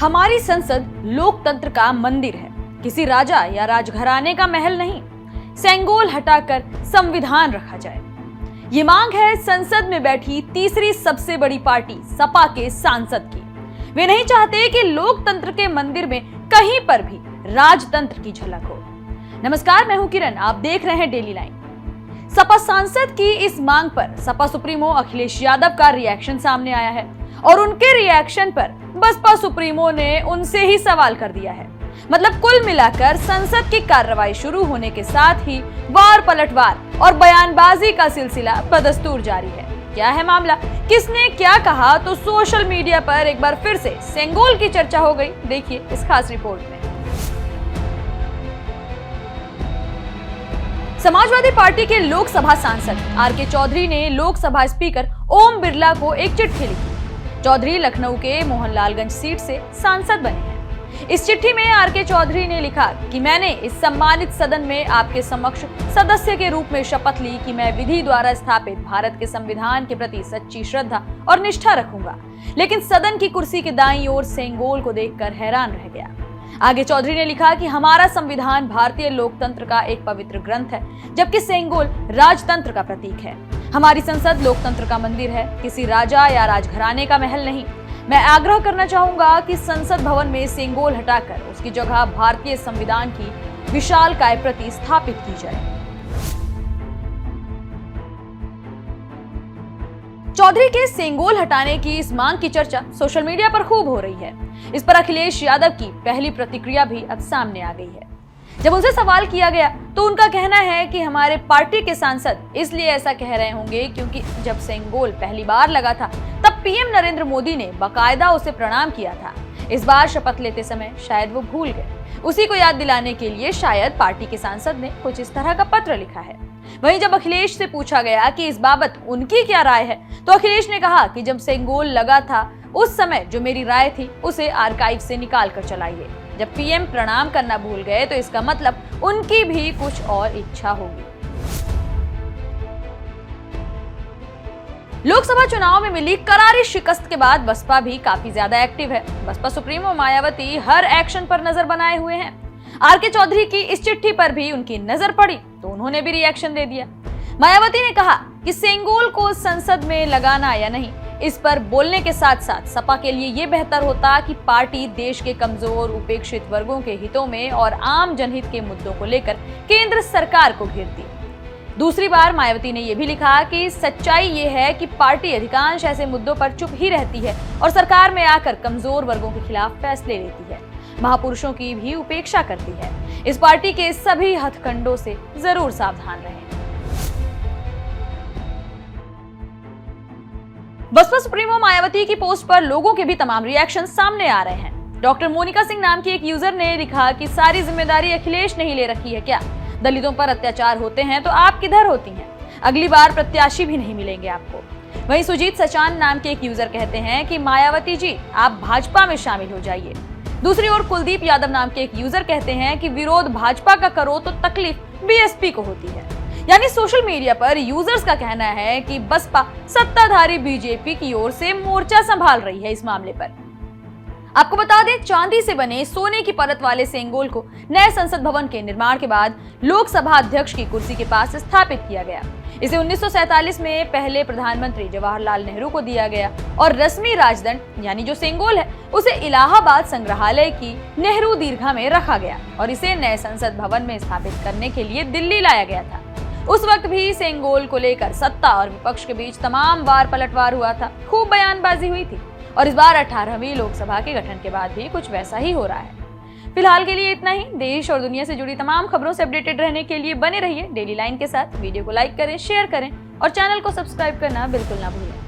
हमारी संसद लोकतंत्र का मंदिर है, किसी राजा या राजघराने का महल नहीं। सेंगोल हटाकर संविधान रखा जाए, ये मांग है संसद में बैठी तीसरी सबसे बड़ी पार्टी सपा के सांसद की। वे नहीं चाहते कि लोकतंत्र के मंदिर में कहीं पर भी राजतंत्र की झलक हो। नमस्कार, मैं हूं किरण, आप देख रहे हैं डेली लाइन। सपा सांसद की इस मांग पर सपा सुप्रीमो अखिलेश यादव का रिएक्शन सामने आया है और उनके रिएक्शन पर बसपा सुप्रीमो ने उनसे ही सवाल कर दिया है। मतलब कुल मिलाकर संसद की कार्रवाई शुरू होने के साथ ही वार पलटवार और बयानबाजी का सिलसिला बदस्तूर जारी है। क्या है मामला, किसने क्या कहा, तो सोशल मीडिया पर एक बार फिर से सेंगोल की चर्चा हो गई। देखिए इस खास रिपोर्ट में। समाजवादी पार्टी के लोकसभा सांसद आर.के. चौधरी ने लोकसभा स्पीकर ओम बिरला को एक चिट्ठी लिखी। चौधरी लखनऊ के मोहनलालगंज सीट से सांसद बने हैं। इस चिट्ठी में आर.के. चौधरी ने लिखा कि मैंने इस सम्मानित सदन में आपके समक्ष सदस्य के रूप में शपथ ली कि मैं विधि द्वारा स्थापित भारत के संविधान के प्रति सच्ची श्रद्धा और निष्ठा रखूंगा। लेकिन सदन की कुर्सी के दाईं ओर सेंगोल को देखकर हैरान रह गया। आगे चौधरी ने लिखा कि हमारा संविधान भारतीय लोकतंत्र का एक पवित्र ग्रंथ है, जबकि सेंगोल राजतंत्र का प्रतीक है। हमारी संसद लोकतंत्र का मंदिर है, किसी राजा या राजघराने का महल नहीं। मैं आग्रह करना चाहूंगा कि संसद भवन में सेंगोल हटाकर उसकी जगह भारतीय संविधान की विशालकाय प्रति स्थापित की जाए। चौधरी के सेंगोल हटाने की इस मांग की चर्चा सोशल मीडिया पर खूब हो रही है। इस पर अखिलेश यादव की पहली प्रतिक्रिया भी अब सामने आ गई है। जब उनसे सवाल किया गया तो उनका कहना है कि हमारे पार्टी के सांसद इसलिए ऐसा कह रहे होंगे क्योंकि जब सेंगोल पहली बार लगा था तब पीएम नरेंद्र मोदी ने बाकायदा उसे प्रणाम किया था। इस बार शपथ लेते समय शायद वो भूल गए। उसी को याद दिलाने के लिए शायद पार्टी के सांसद ने कुछ इस तरह का पत्र लिखा है। वहीं जब अखिलेश से पूछा गया कि इस बाबत उनकी क्या राय है, तो अखिलेश ने कहा कि जब सेंगोल लगा था उस समय जो मेरी राय थी उसे आर्काइव से निकाल कर चलाइए। जब पीएम प्रणाम करना भूल गए तो इसका मतलब उनकी भी कुछ और इच्छा होगी। लोकसभा चुनाव में मिली करारी शिकस्त के बाद बसपा भी काफी ज्यादा एक्टिव है। बसपा सुप्रीमो मायावती हर एक्शन पर नजर बनाए हुए हैं। आर.के. चौधरी की इस चिट्ठी पर भी उनकी नजर पड़ी तो उन्होंने भी रिएक्शन दे दिया। मायावती ने कहा कि सेंगोल को संसद में लगाना या नहीं, इस पर बोलने के साथ साथ सपा के लिए ये बेहतर होता कि पार्टी देश के कमजोर उपेक्षित वर्गों के हितों में और आम जनहित के मुद्दों को लेकर केंद्र सरकार को घेरती। दूसरी बार मायावती ने यह भी लिखा कि सच्चाई ये है कि पार्टी अधिकांश ऐसे मुद्दों पर चुप ही रहती है और सरकार में आकर कमजोर वर्गों के खिलाफ फैसले लेती है, महापुरुषों की भी उपेक्षा करती है। इस पार्टी के सभी हथकंडों से जरूर सावधान रहें। बसपा सुप्रीमो मायावती की पोस्ट पर लोगों के भी तमाम रिएक्शन सामने आ रहे हैं। डॉक्टर मोनिका सिंह नाम की एक यूजर ने लिखा कि सारी जिम्मेदारी अखिलेश ने ही ले रखी है क्या? दलितों पर अत्याचार होते हैं तो आप किधर होती हैं? अगली बार प्रत्याशी भी नहीं मिलेंगे आपको। वहीं सुजीत सचान नाम के एक यूजर कहते हैं कि मायावती जी आप भाजपा में शामिल हो जाइए। दूसरी ओर कुलदीप यादव नाम के एक यूजर कहते हैं कि विरोध भाजपा का करो तो तकलीफ बीएसपी को होती है। यानी सोशल मीडिया पर यूजर्स का कहना है कि बसपा सत्ताधारी बीजेपी की ओर से मोर्चा संभाल रही है इस मामले पर। आपको बता दें, चांदी से बने सोने की परत वाले सेंगोल को नए संसद भवन के निर्माण के बाद लोकसभा अध्यक्ष की कुर्सी के पास स्थापित किया गया। इसे 1947 में पहले प्रधानमंत्री जवाहरलाल नेहरू को दिया गया और रस्मी राजदंड यानी जो सेंगोल है उसे इलाहाबाद संग्रहालय की नेहरू दीर्घा में रखा गया और इसे नए संसद भवन में स्थापित करने के लिए दिल्ली लाया गया था। उस वक्त भी सेंगोल को लेकर सत्ता और विपक्ष के बीच तमाम वार पलटवार हुआ था, खूब बयानबाजी हुई थी और इस बार 18वीं लोकसभा के गठन के बाद भी कुछ वैसा ही हो रहा है। फिलहाल के लिए इतना ही। देश और दुनिया से जुड़ी तमाम खबरों से अपडेटेड रहने के लिए बने रहिए डेली लाइन के साथ। वीडियो को लाइक करें, शेयर करें और चैनल को सब्सक्राइब करना बिल्कुल ना भूलें।